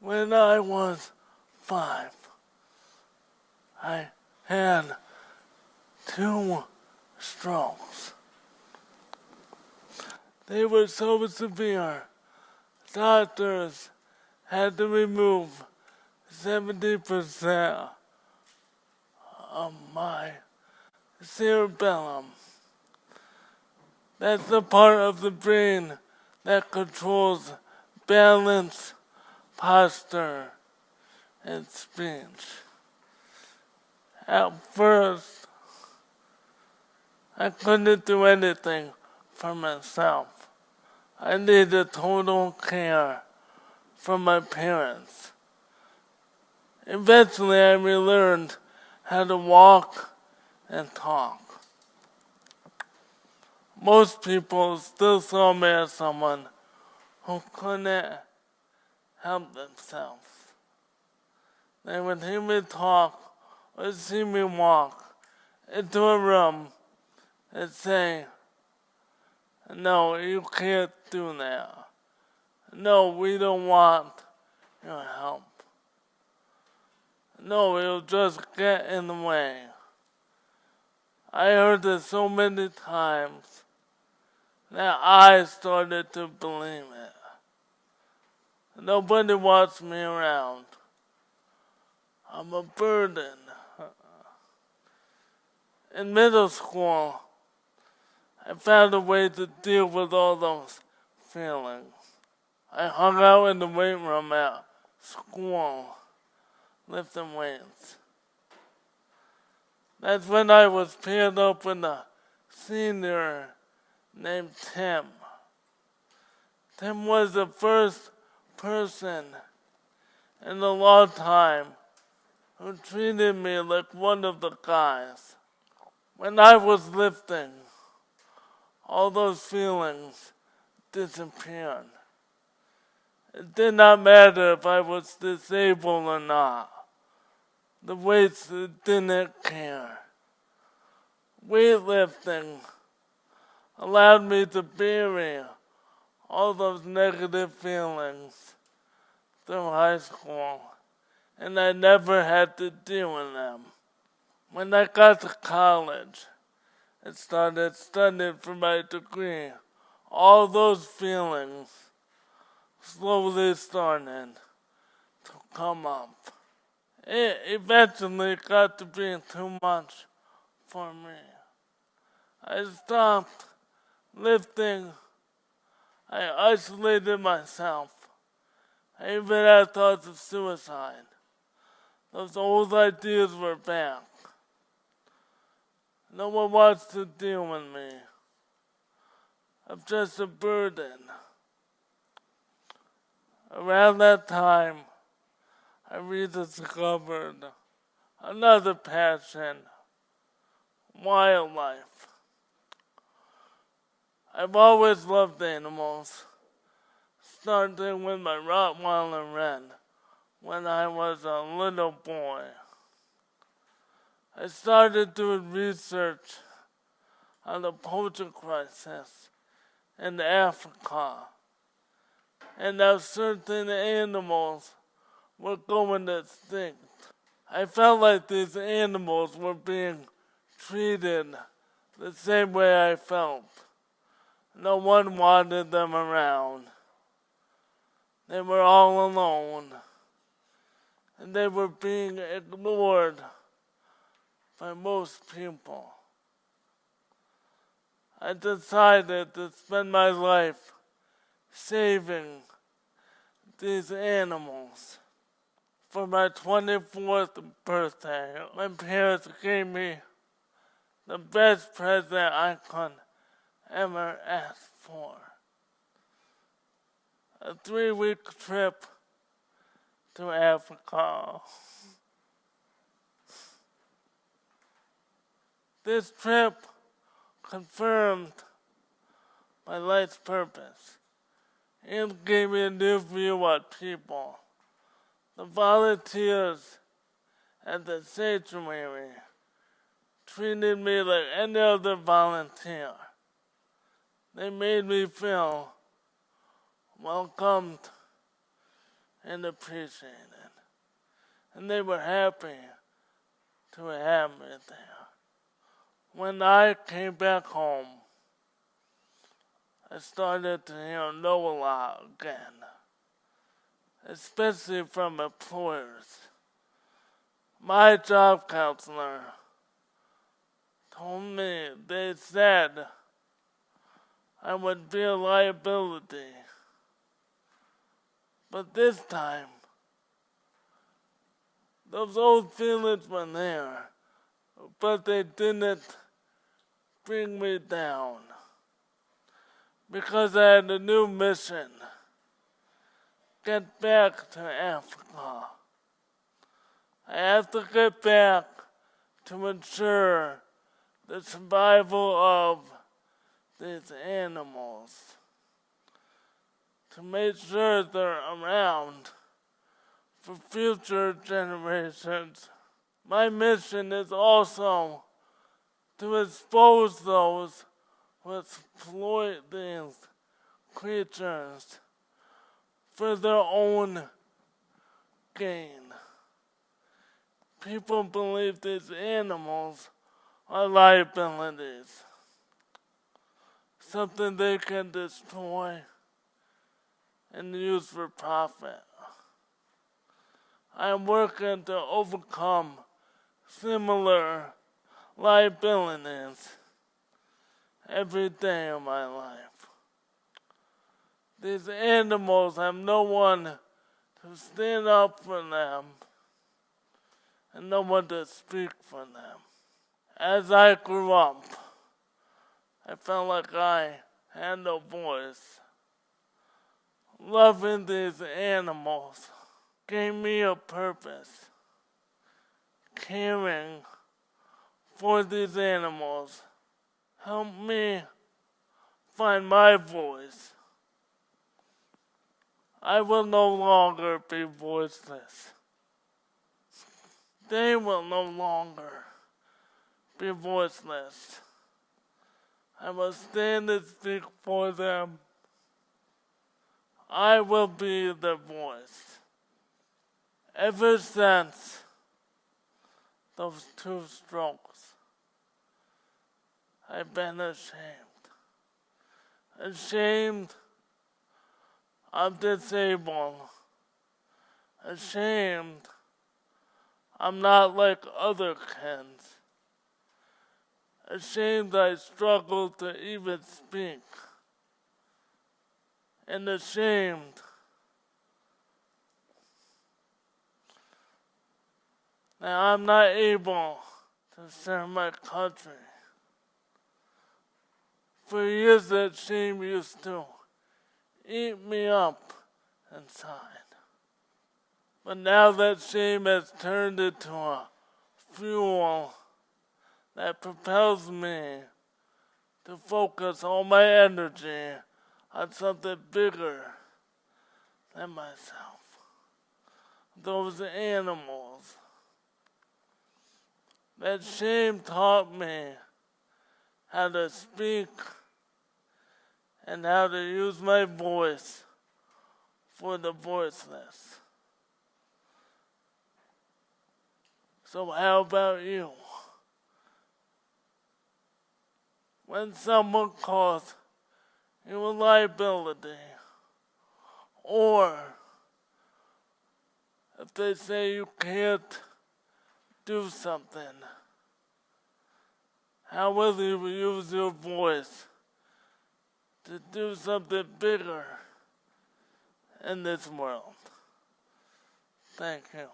When I was 5, I had 2 strokes. They were so severe, doctors had to remove 70% of my cerebellum. That's the part of the brain that controls balance, posture, and speech. At first, I couldn't do anything for myself. I needed total care from my parents. Eventually, I relearned how to walk and talk. Most people still saw me as someone who couldn't help themselves. They would hear me talk or see me walk into a room and say, "No, you can't do that. No, we don't want your help. No, you'll just get in the way." I heard this so many times that I started to believe it. Nobody wants me around. I'm a burden. In middle school, I found a way to deal with all those feelings. I hung out in the weight room at school, lifting weights. That's when I was paired up with a senior named Tim. Tim was the first person in a long time who treated me like one of the guys. When I was lifting, all those feelings disappeared. It did not matter if I was disabled or not. The weights didn't care. Weightlifting allowed me to bury all those negative feelings through high school, and I never had to deal with them. When I got to college and started studying for my degree, all those feelings slowly started to come up. It eventually got to be too much for me. I stopped lifting. I isolated myself. I even had thoughts of suicide. Those old ideas were back. No one wants to deal with me. I'm just a burden. Around that time, I rediscovered another passion: wildlife. I've always loved animals, starting with my Rottweiler Red when I was a little boy. I started doing research on the poacher crisis in Africa, and how certain animals were going extinct. I felt like these animals were being treated the same way I felt. No one wanted them around. They were all alone, and they were being ignored by most people. I decided to spend my life saving these animals. For my 24th birthday, my parents gave me the best present I could ever ask for: a 3-week trip to Africa. This trip confirmed my life's purpose, and gave me a new view on people. The volunteers at the sanctuary treated me like any other volunteer. They made me feel welcomed and appreciated, and they were happy to have me there. When I came back home, I started to hear no a lot again, especially from employers. My job counselor told me they said I would be a liability. But this time, those old feelings were there, but they didn't bring me down. Because I had a new mission: get back to Africa. I have to get back to ensure the survival of these animals, to make sure they're around for future generations. My mission is also to expose those who exploit these creatures for their own gain. People believe these animals are liabilities, something they can destroy and use for profit. I am working to overcome similar liabilities every day of my life. These animals have no one to stand up for them and no one to speak for them. As I grew up, I felt like I had no voice. Loving these animals gave me a purpose. Caring for these animals helped me find my voice. I will no longer be voiceless. They will no longer be voiceless. I will stand and speak for them. I will be their voice. Ever since those 2 strokes, I've been ashamed. Ashamed I'm disabled. Ashamed I'm not like other kids. Ashamed I struggle to even speak. And ashamed that I'm not able to serve my country. For years that shame used to eat me up inside. But now that shame has turned into a fuel that propels me to focus all my energy on something bigger than myself. Those animals. That shame taught me how to speak and how to use my voice for the voiceless. So how about you? When someone calls you a liability, or if they say you can't do something, how will you use your voice to do something bigger in this world? Thank you.